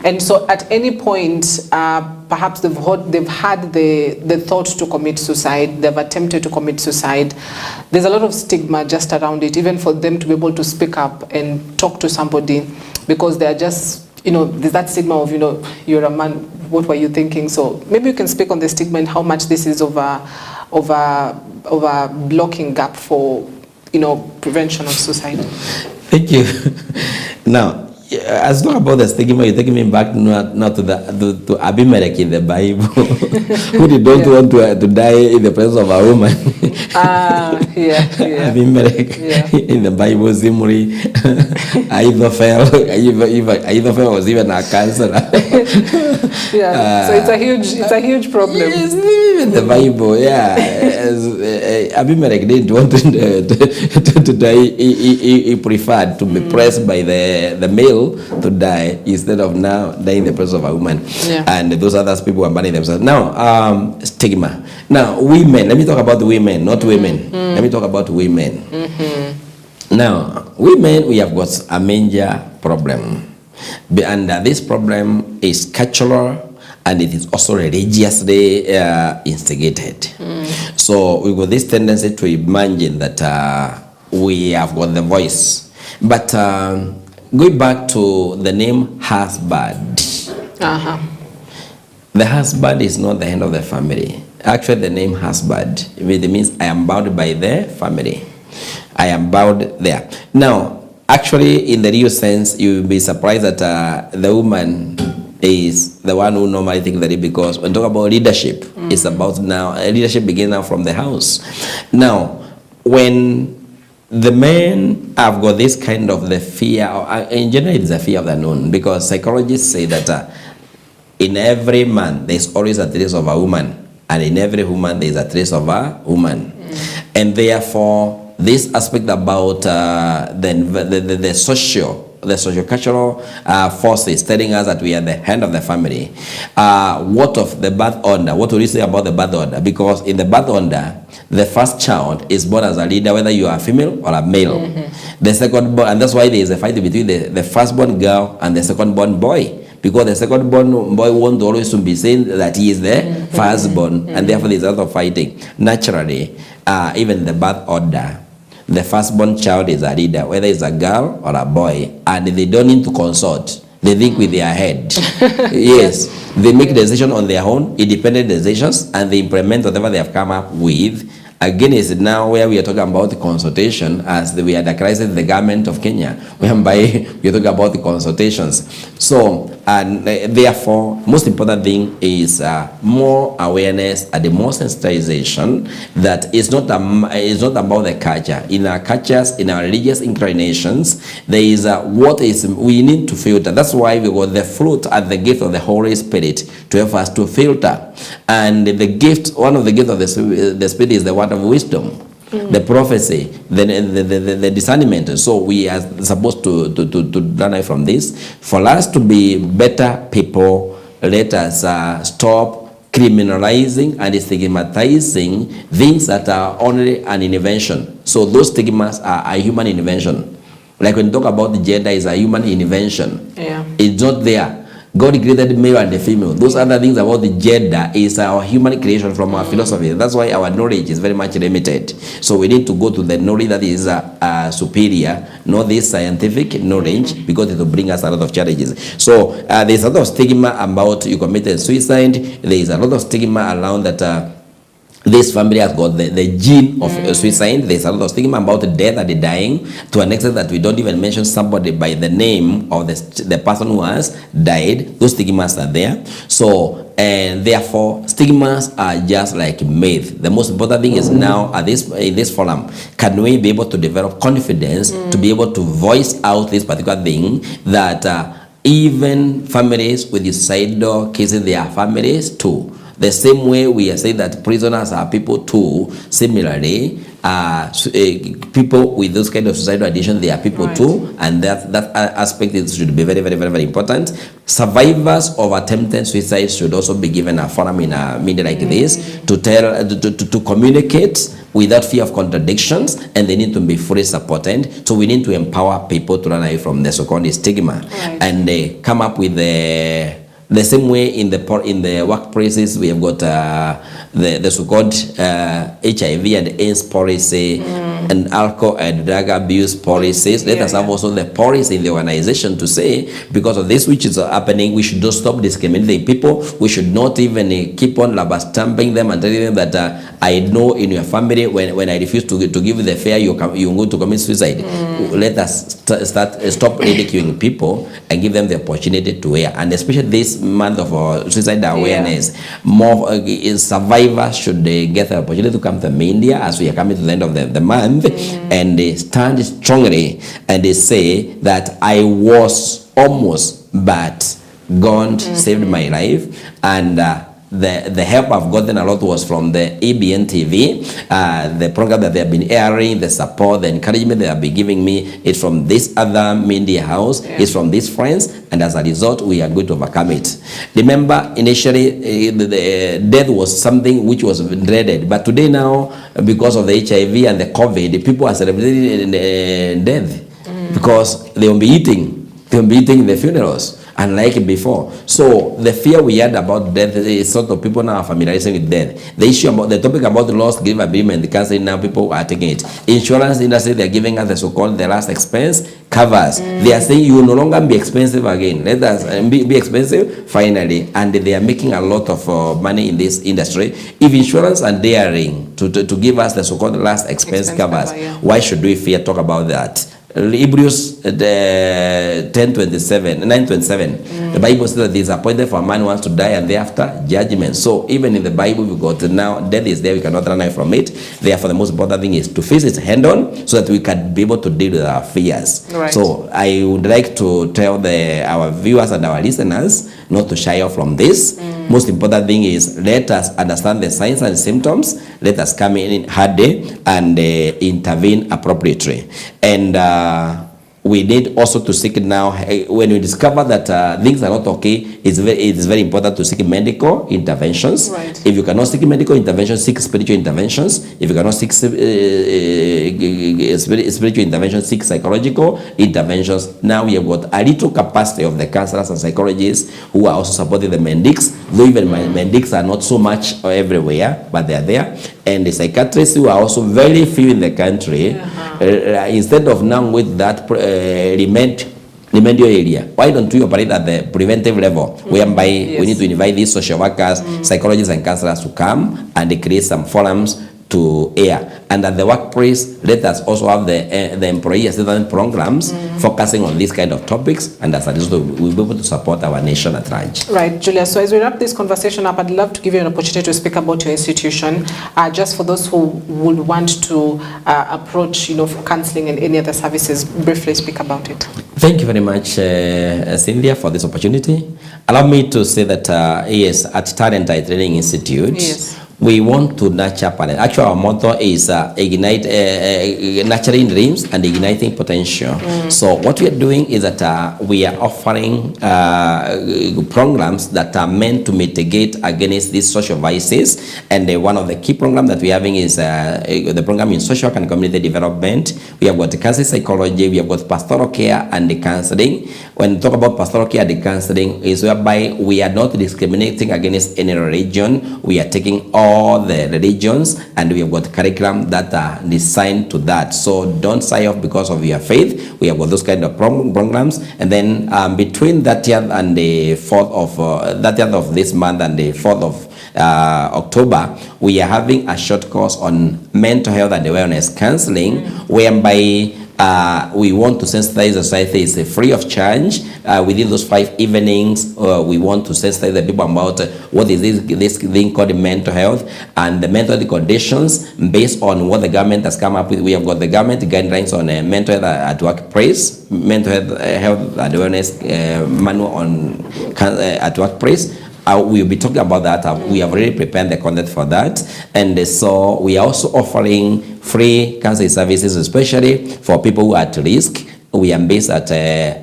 And so at any point, perhaps they've had the thought to commit suicide, they've attempted to commit suicide. There's a lot of stigma just around it, even for them to be able to speak up and talk to somebody, because they're just, there's that stigma of, you're a man, what were you thinking? So maybe you can speak on the stigma and how much this is of a blocking gap for prevention of suicide. Thank you. Now, as talk about the stigma, you're taking me back not to Abimelech in the Bible, who did not want to die in the presence of a woman. Abimelech in the Bible, Zimri, Ahithophel was even a counselor. So it's a huge problem. Yes, in the Bible, Abimelech didn't want to die. He preferred to be pressed by the male to die instead of now dying in the presence of a woman. And those other people are burning themselves. Now, stigma. Now, women. Let me talk about women, not women. Let me talk about women. Now, women, we have got a major problem. And this problem is cultural, and it is also religiously instigated. So we got this tendency to imagine that we have got the voice. But going back to the name husband, The husband is not the head of the family. Actually, the name husband, it means I am bound by the family. I am bound there. Now, actually, in the real sense, you'll be surprised that the woman is the one who normally thinks that, because when we talk about leadership, it's about now, leadership begins now from the house. Now, when the men have got this kind of the fear, in general, it's a fear of the unknown, because psychologists say that in every man, there's always a trace of a woman, and in every woman, there's a trace of a woman. And therefore, this aspect about the socio-cultural forces telling us that we are the head of the family. What of the birth order? What would you say about the birth order? Because in the birth order, the first child is born as a leader, whether you are a female or a male. The second born, and that's why there is a fight between the firstborn girl and the second-born boy. Because the second-born boy wants always to be saying that he is the firstborn, and therefore there is a lot of fighting. Naturally, even the birth order, the firstborn child is a leader, whether it's a girl or a boy, and they don't need to consult. They think with their head. Yes, they make decisions on their own, independent decisions, and they implement whatever they have come up with. Again, is now where we are talking about the consultation, as we are the crisis, the government of Kenya, whereby we are talking about the consultations. So, and therefore, most important thing is more awareness and the more sensitization that it's not about the culture. In our cultures, in our religious inclinations, there is what is we need to filter. That's why we got the fruit and the gift of the Holy Spirit to help us to filter. And the gift, one of the gifts of the Spirit is the word of wisdom. The prophecy, the discernment. So we are supposed to learn from this. For us to be better people, let us stop criminalizing and stigmatizing things that are only an invention. So those stigmas are a human invention. Like when you talk about the gender, is a human invention. Yeah. It's not there. God created male and the female. Those other things about the gender is our human creation from our philosophy. That's why our knowledge is very much limited. So we need to go to the knowledge that is superior, not this scientific knowledge, because it will bring us a lot of challenges. So there's a lot of stigma about you committed suicide. There is a lot of stigma around that this family has got the gene of suicide. There's a lot of stigma about the death and the dying, to an extent that we don't even mention somebody by the name of the person who has died. Those stigmas are there. So, and therefore, stigmas are just like myth. The most important thing is now in this forum, can we be able to develop confidence to be able to voice out this particular thing, that even families with suicidal cases, they are families too. The same way we are saying that prisoners are people too, similarly, people with those kind of suicidal addiction, they are people too, and that aspect should be very, very, very, very important. Survivors of attempted suicide should also be given a forum in a media like this to tell, to communicate without fear of contradictions, and they need to be fully supported. So we need to empower people to run away from the so-called stigma, and come up with the same way in the workplaces. We have got the so-called HIV and AIDS policy, and alcohol and drug abuse policies. Let us have also the policy in the organization to say, because of this which is happening, we should not stop discriminating people. We should not even keep on rubber stamping them and telling them that I know in your family, when I refuse to give you the fare, you're going to commit suicide. Let us stop ridiculing people and give them the opportunity to wear. And especially this month of suicide awareness, more survivors should get the opportunity to come to media as we are coming to the end of the month, and they stand strongly and they say that I was almost, but God saved my life. And the help I've gotten a lot was from the EBN TV, the program that they have been airing, the support, the encouragement they have been giving me is from this other media house, it's from these friends, and as a result, we are going to overcome it. Remember, initially, the death was something which was dreaded, but today now, because of the HIV and the COVID, people are celebrating death because they will be eating. They will be eating the funerals. unlike before. So the fear we had about death is sort of people now are familiarizing with death. The issue about the topic about the lost give agreement, the cancer, now people are taking it. Insurance industry, they're giving us the so-called the last expense covers. They are saying you will no longer be expensive again. Let us be expensive finally, and they are making a lot of money in this industry. If insurance are daring to give us the so-called last expense covers, cover, yeah. Why should we fear talk about that? Hebrews 9:27, the Bible says that it is appointed for a man wants to die and thereafter judgment. So even in the Bible we got now, death is there, we cannot run away from it. Therefore the most important thing is to face it head on so that we can be able to deal with our fears. Right. So I would like to tell our viewers and our listeners not to shy off from this. Most important thing is let us understand the signs and symptoms. Let us come in hardy and intervene appropriately. And we need also to seek now, when we discover that things are not okay, it is very important to seek medical interventions. Right. If you cannot seek medical interventions, seek spiritual interventions. If you cannot seek spiritual interventions, seek psychological interventions. Now we have got a little capacity of the counselors and psychologists who are also supporting the medics, though even medics are not so much everywhere, but they are there. And the psychiatrists who are also very few in the country, instead of now with that remedial area, why don't we operate at the preventive level, whereby we need to invite these social workers, psychologists and counselors to come and they create some forums to air. And at the workplace, let us also have the employee assistance programs focusing on these kind of topics, and as a result, we'll be able to support our nation at large. Right, Julia. So as we wrap this conversation up, I'd love to give you an opportunity to speak about your institution, just for those who would want to approach, for counseling and any other services. Briefly speak about it. Thank you very much, Cynthia, for this opportunity. Allow me to say that, yes, at Talent Training Institute, yes, we want to nurture talent. Actually, our motto is nurturing dreams and igniting potential. So what we are doing is that we are offering programs that are meant to mitigate against these social vices. And one of the key programs that we are having is the program in social and community development. We have got counseling psychology, we have got pastoral care and the counseling. When we talk about pastoral care and the counseling, is whereby we are not discriminating against any religion. We are taking all the religions, and we have got curriculum that are designed to that. So don't sign off because of your faith. We have got those kind of programs. And then between that year and the 4th of this month and the 4th of October, we are having a short course on mental health and awareness counseling, whereby we want to sensitize the society. It's free of charge. Within those 5 evenings, we want to sensitize the people about what is this thing called mental health and the mental health conditions based on what the government has come up with. We have got the government guidelines on mental health at workplace, mental health and awareness manual on at workplace. We'll be talking about that. We have already prepared the content for that. And so we are also offering free counseling services, especially for people who are at risk. We are based at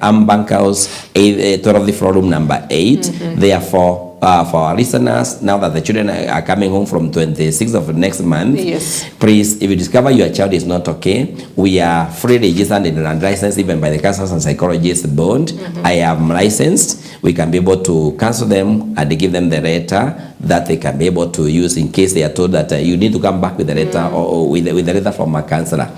Bank House, 12th floor, room number 8. Therefore, for our listeners, now that the children are coming home from 26th of next month, yes, please, if you discover your child is not okay, we are free registered and licensed even by the counselors and psychologists board. I am licensed. We can be able to counsel them and give them the letter that they can be able to use in case they are told that you need to come back with the letter or with the letter from a counselor.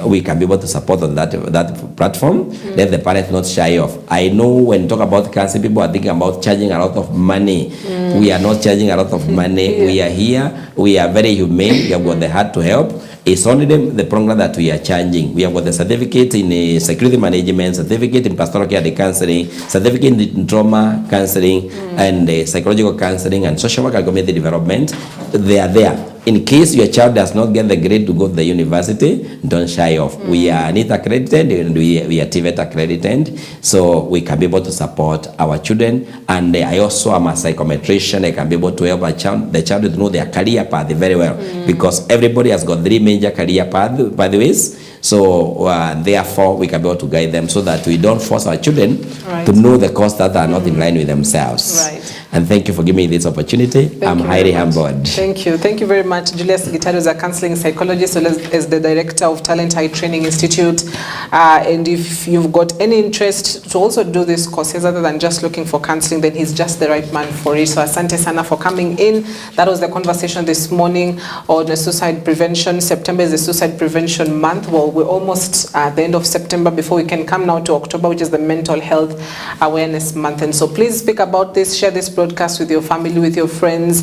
We can be able to support on that platform. Let the parents not shy off. I know when you talk about counseling, people are thinking about charging a lot of money. We are not charging a lot of money. We are here. We are very humane. We have got the heart to help. It's only the program that we are charging. We have got the certificate in security management, certificate in pastoral care and counseling, certificate in trauma counseling, and psychological counseling and social work and community development. They are there. In case your child does not get the grade to go to the university, don't shy off. We are NIT accredited and we are TVET accredited, so we can be able to support our children. And I also am a psychometrician. I can be able to help the child to know their career path very well, because everybody has got 3 major career pathways. So therefore, we can be able to guide them so that we don't force our children to know the course that are not in line with themselves. Right. And thank you for giving me this opportunity. I'm highly humbled. Thank you. Thank you very much. Julius Gitaro is a counseling psychologist as the director of Talent High Training Institute. And if you've got any interest to also do these courses other than just looking for counseling, then he's just the right man for it. So asante sana for coming in. That was the conversation this morning on the suicide prevention. September is the suicide prevention month. Well, we're almost at the end of September before we can come now to October, which is the mental health awareness month. And so please speak about this, share this broadcast with your family, with your friends,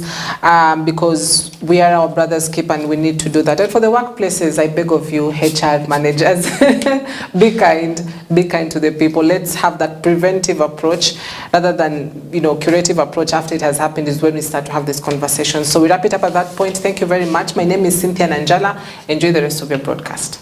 because we are our brother's keeper and we need to do that. And for the workplaces, I beg of you, HR managers, be kind to the people. Let's have that preventive approach rather than, curative approach after it has happened is when we start to have this conversation. So we wrap it up at that point. Thank you very much. My name is Cynthia Nanjala. Enjoy the rest of your broadcast.